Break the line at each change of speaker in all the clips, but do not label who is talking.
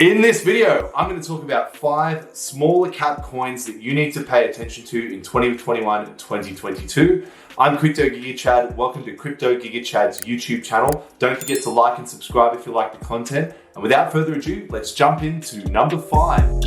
In this video, I'm going to talk about 5 smaller cap coins that you need to pay attention to in 2021 and 2022. I'm Crypto Giga Chad. Welcome to Crypto Giga Chad's YouTube channel. Don't forget to like and subscribe if you like the content. And without further ado, let's jump into number 5.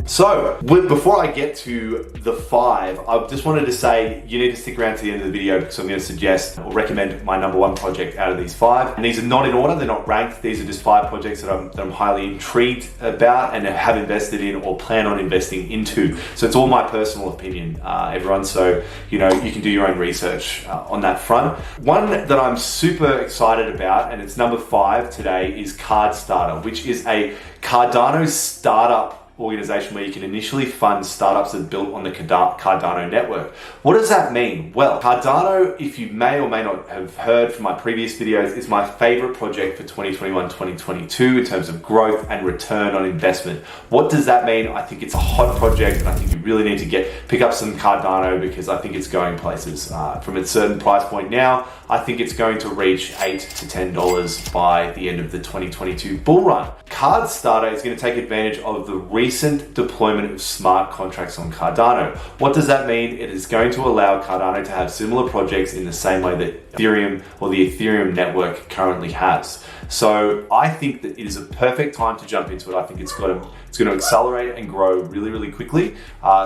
So, before I get to the 5, I just wanted to say you need to stick around to the end of the video because I'm going to suggest or recommend my number 1 project out of these 5. And these are not in order, they're not ranked. These are just 5 projects that I'm highly intrigued about and have invested in or plan on investing into. So it's all my personal opinion, everyone. So, you can do your own research on that front. One that I'm super excited about, and it's number 5 today, is Cardstarter, which is a Cardano startup organization where you can initially fund startups that are built on the Cardano network. What does that mean? Well, Cardano, if you may or may not have heard from my previous videos, is my favorite project for 2021-2022 in terms of growth and return on investment. What does that mean? I think it's a hot project, and I think you really need to pick up some Cardano because I think it's going places. From a certain price point now, I think it's going to reach $8 to $10 by the end of the 2022 bull run. Cardstarter is going to take advantage of the recent deployment of smart contracts on Cardano. What does that mean? It is going to allow Cardano to have similar projects in the same way that Ethereum or the Ethereum network currently has. So I think that it is a perfect time to jump into it. I think it's going to accelerate and grow really, really quickly.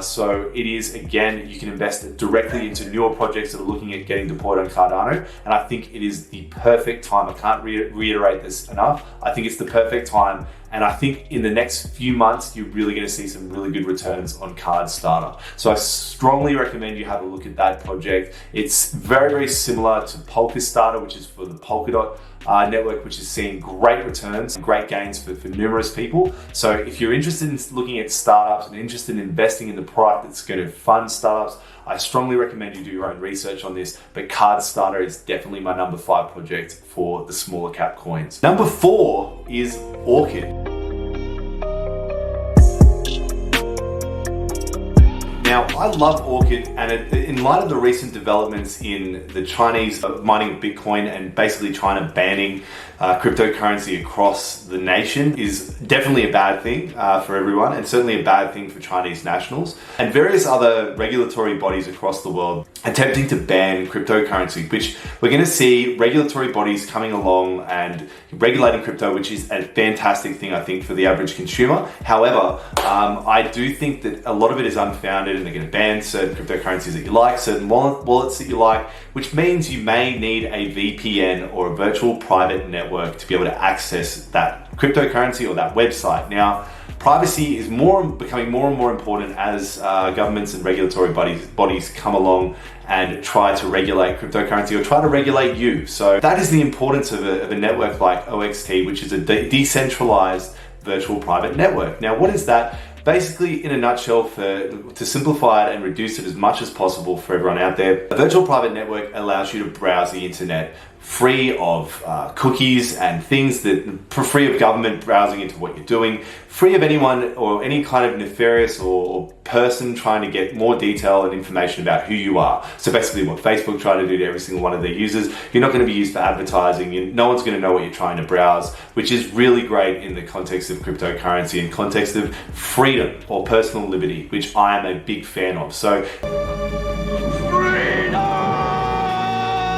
So it is, again, you can invest directly into newer projects that are looking at getting deployed on Cardano. And I think it is the perfect time. I can't reiterate this enough. I think it's the perfect time. And I think in the next few months, you're really going to see some really good returns on Cardstarter. So I strongly recommend you have a look at that project. It's very, very similar to Polkastarter, which is for the Polkadot network, which is seeing great returns and great gains for numerous people. So if you're interested in looking at startups and interested in investing in the product that's going to fund startups, I strongly recommend you do your own research on this, but Cardstarter is definitely my number 5 project for the smaller cap coins. Number 4 is Orchid. Now, I love Orchid, and in light of the recent developments in the Chinese mining of Bitcoin and basically China banning cryptocurrency across the nation is definitely a bad thing for everyone, and certainly a bad thing for Chinese nationals. And various other regulatory bodies across the world attempting to ban cryptocurrency, which we're going to see regulatory bodies coming along and regulating crypto, which is a fantastic thing, I think, for the average consumer. However, I do think that a lot of it is unfounded, and they're going to ban certain cryptocurrencies that you like, certain wallets that you like, which means you may need a VPN or a virtual private network to be able to access that cryptocurrency or that website. Now, privacy is becoming more and more important as governments and regulatory bodies come along and try to regulate cryptocurrency or try to regulate you. So that is the importance of a network like OXT, which is a decentralized virtual private network. Now, what is that? Basically, in a nutshell, to simplify it and reduce it as much as possible for everyone out there, a virtual private network allows you to browse the internet free of cookies and things free of government browsing into what you're doing, free of anyone or any kind of nefarious or person trying to get more detail and information about who you are. So basically what Facebook try to do to every single one of their users, you're not going to be used for advertising. No one's going to know what you're trying to browse, which is really great in the context of cryptocurrency and context of freedom or personal liberty, which I am a big fan of. So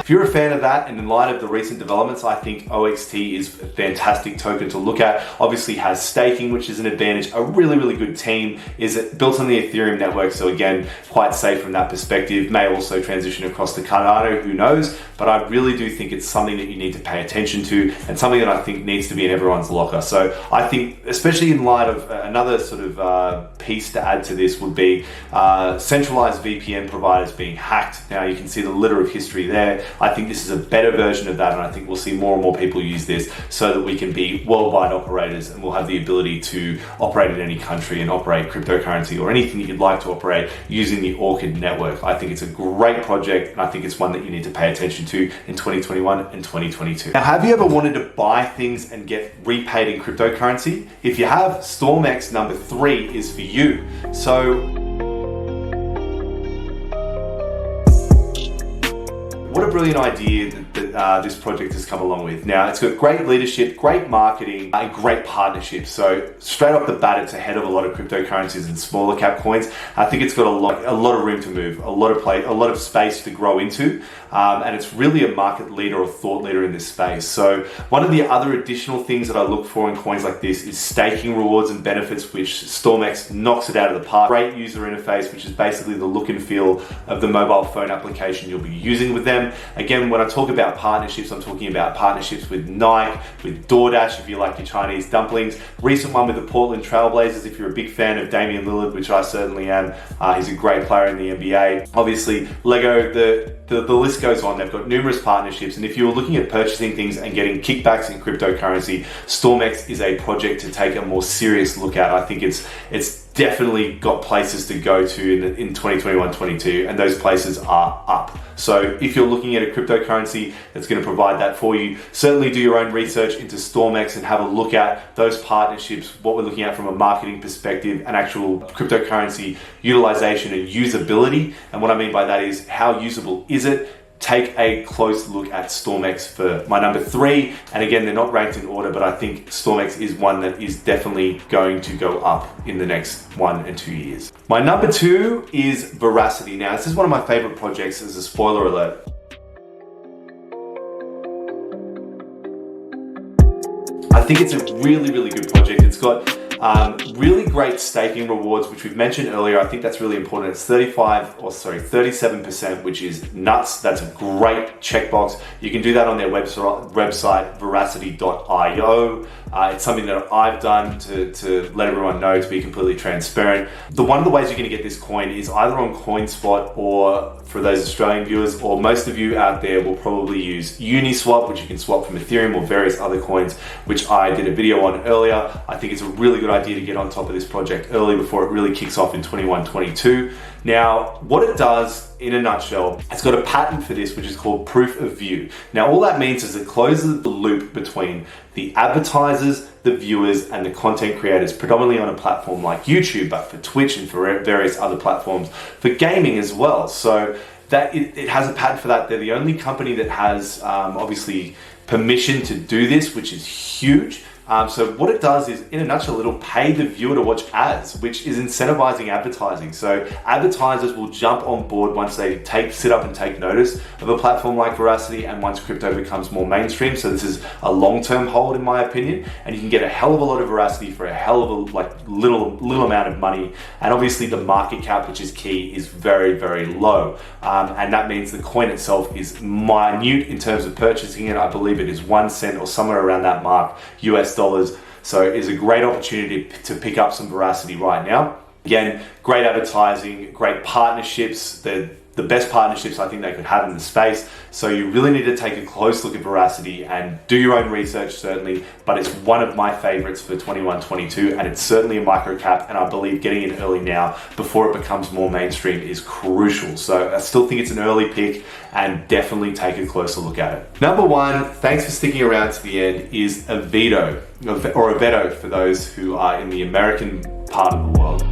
if you're a fan of that, and in light of the recent developments, I think OXT is a fantastic token to look at. Obviously has staking, which is an advantage. A really, really good team. Is it built on the Ethereum network? So again, quite safe from that perspective. May also transition across to Cardano, who knows? But I really do think it's something that you need to pay attention to, and something that I think needs to be in everyone's locker. So I think, especially in light of another sort of piece to add to this would be centralized VPN providers being hacked. Now you can see the litter of history there. I think this is a better version of that, and I think we'll see more and more people use this so that we can be worldwide operators, and we'll have the ability to operate in any country and operate cryptocurrency or anything that you'd like to operate using the Orchid network. I think it's a great project, and I think it's one that you need to pay attention to in 2021 and 2022. Now, have you ever wanted to buy things and get repaid in cryptocurrency? If you have, Stormex number 3 is for you. So what a brilliant idea that that this project has come along with. Now, it's got great leadership, great marketing, and great partnerships. So straight off the bat, it's ahead of a lot of cryptocurrencies and smaller cap coins. I think it's got a lot of room to move, a lot of space to grow into, and it's really a market leader or thought leader in this space. So one of the other additional things that I look for in coins like this is staking rewards and benefits, which Stormex knocks it out of the park. Great user interface, which is basically the look and feel of the mobile phone application you'll be using with them. Again, when I talk about partnerships, I'm talking about partnerships with Nike, with DoorDash, if you like your Chinese dumplings. Recent one with the Portland Trailblazers, if you're a big fan of Damian Lillard, which I certainly am. He's a great player in the NBA. Obviously, Lego, the list goes on. They've got numerous partnerships, and if you're looking at purchasing things and getting kickbacks in cryptocurrency, Stormex is a project to take a more serious look at. I think it's definitely got places to go to in 2021-22, and those places are up. So if you're looking at a cryptocurrency that's going to provide that for you, certainly do your own research into Stormex and have a look at those partnerships, what we're looking at from a marketing perspective and actual cryptocurrency utilization and usability. And what I mean by that is, how usable is it? Take a close look at Stormex for my number 3. And again, they're not ranked in order, but I think Stormex is one that is definitely going to go up in the next 1 and 2 years. My number 2 is Veracity. Now, this is one of my favorite projects, as a spoiler alert. I think it's a really, really good project. It's got really great staking rewards, which we've mentioned earlier. I think that's really important. It's 37%, which is nuts. That's a great checkbox. You can do that on their website, veracity.io. It's something that I've done to let everyone know, to be completely transparent. One of the ways you're going to get this coin is either on CoinSpot, or for those Australian viewers, or most of you out there will probably use Uniswap, which you can swap from Ethereum or various other coins, which I did a video on earlier. I think it's a really good idea to get on top of this project early before it really kicks off in 21-22. Now, what it does in a nutshell, it's got a patent for this, which is called proof of view. Now, all that means is it closes the loop between the advertisers, the viewers, and the content creators, predominantly on a platform like YouTube, but for Twitch and for various other platforms, for gaming as well. So that it has a patent for that. They're the only company that has obviously permission to do this, which is huge. So what it does is, in a nutshell, it'll pay the viewer to watch ads, which is incentivizing advertising. So advertisers will jump on board once they sit up and take notice of a platform like Veracity, and once crypto becomes more mainstream. So this is a long-term hold, in my opinion, and you can get a hell of a lot of Veracity for a hell of a little amount of money. And obviously the market cap, which is key, is very, very low. And that means the coin itself is minute in terms of purchasing it. I believe it is 1 cent or somewhere around that mark, US dollars. So it is a great opportunity to pick up some Veracity right now. Again, great advertising, great partnerships. The best partnerships I think they could have in the space. So you really need to take a close look at Veracity and do your own research, certainly, but it's one of my favorites for 21-22, and it's certainly a micro cap, and I believe getting in early now before it becomes more mainstream is crucial. So I still think it's an early pick, and definitely take a closer look at it. Number 1, thanks for sticking around to the end, is a Veto, or a Veto for those who are in the American part of the world.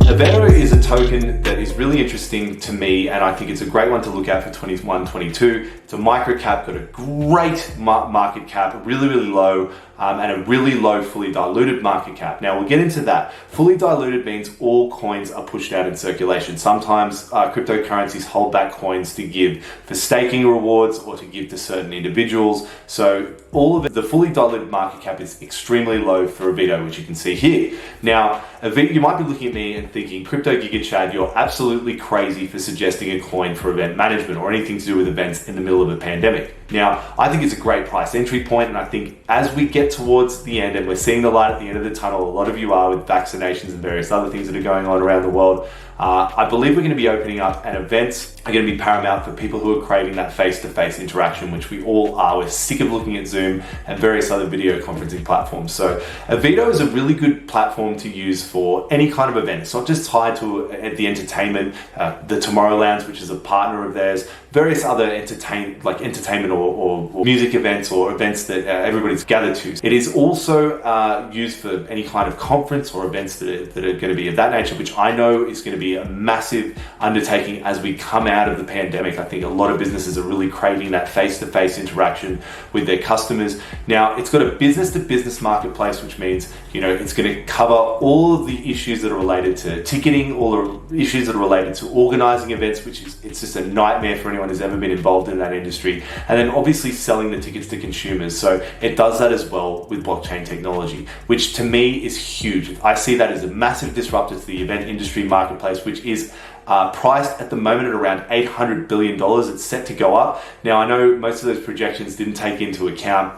A Veto is a token that is really interesting to me, and I think it's a great one to look at for 21-22. It's a micro cap, got a great market cap, really, really low, and a really low fully diluted market cap. Now we'll get into that. Fully diluted means all coins are pushed out in circulation. Sometimes cryptocurrencies hold back coins to give for staking rewards or to give to certain individuals. So all of it, the fully diluted market cap is extremely low for a Veto, which you can see here. Now, you might be looking at me and thinking, Crypto Giga Chad, you're absolutely crazy for suggesting a coin for event management or anything to do with events in the middle of a pandemic. Now, I think it's a great price entry point, and I think as we get towards the end and we're seeing the light at the end of the tunnel, a lot of you are with vaccinations and various other things that are going on around the world, I believe we're going to be opening up, and events are going to be paramount for people who are craving that face-to-face interaction, which we all are. We're sick of looking at Zoom and various other video conferencing platforms. So a Veto is a really good platform to use for any kind of event. It's not just tied to the entertainment, the Tomorrowlands, which is a partner of theirs, various other entertainment or music events or events that everybody's gathered to. It is also used for any kind of conference or events that are going to be of that nature, which I know is going to be be a massive undertaking as we come out of the pandemic. I think a lot of businesses are really craving that face-to-face interaction with their customers. Now, it's got a business-to-business marketplace, which means, it's going to cover all of the issues that are related to ticketing, all the issues that are related to organizing events, it's just a nightmare for anyone who's ever been involved in that industry. And then obviously selling the tickets to consumers. So it does that as well with blockchain technology, which to me is huge. I see that as a massive disruptor to the event industry marketplace, which is priced at the moment at around $800 billion. It's set to go up. Now, I know most of those projections didn't take into account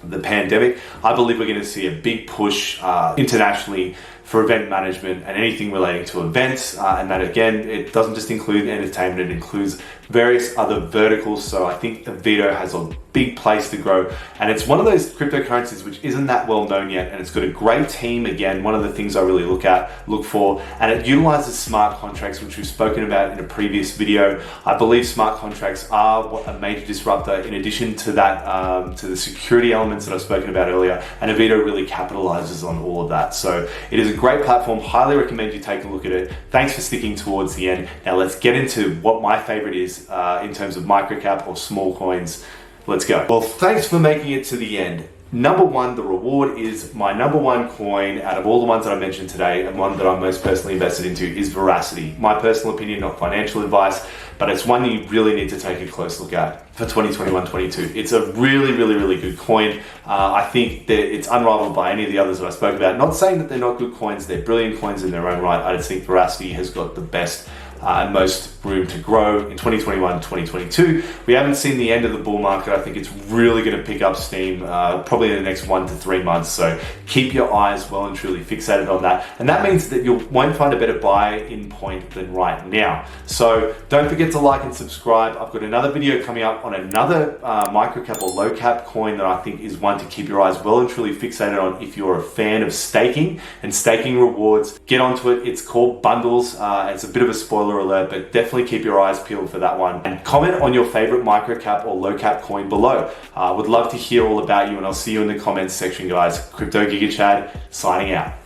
the pandemic. I believe we're going to see a big push internationally for event management and anything relating to events. And that, again, it doesn't just include entertainment, it includes various other verticals. So I think the Veto has a big place to grow. And it's one of those cryptocurrencies which isn't that well known yet. And it's got a great team. Again, one of the things I really look for. And it utilizes smart contracts, which we've spoken about in a previous video. I believe smart contracts are a major disruptor in addition to that, to the security elements that I've spoken about earlier. And Veto really capitalizes on all of that. So it is a great platform. Highly recommend you take a look at it. Thanks for sticking towards the end. Now let's get into what my favorite is in terms of microcap or small coins. Let's go. Well, thanks for making it to the end. Number one, the reward is my number one coin out of all the ones that I mentioned today, and one that I'm most personally invested into is Veracity. My personal opinion, not financial advice, but it's one you really need to take a close look at for 2021-22. It's a really, really, really good coin. I think that it's unrivaled by any of the others that I spoke about. Not saying that they're not good coins, they're brilliant coins in their own right. I just think Veracity has got the best and most room to grow in 2021-2022. We haven't seen the end of the bull market. I think it's really going to pick up steam probably in the next 1 to 3 months. So keep your eyes well and truly fixated on that. And that means that you won't find a better buy-in point than right now. So don't forget to like and subscribe. I've got another video coming up on another microcap or low cap coin that I think is one to keep your eyes well and truly fixated on if you're a fan of staking and staking rewards. Get onto it. It's called Bundles. It's a bit of a spoiler alert, but definitely keep your eyes peeled for that one. And comment on your favorite microcap or low cap coin below. Would love to hear all about you, and I'll see you in the comments section, guys. Crypto Giga Chad signing out.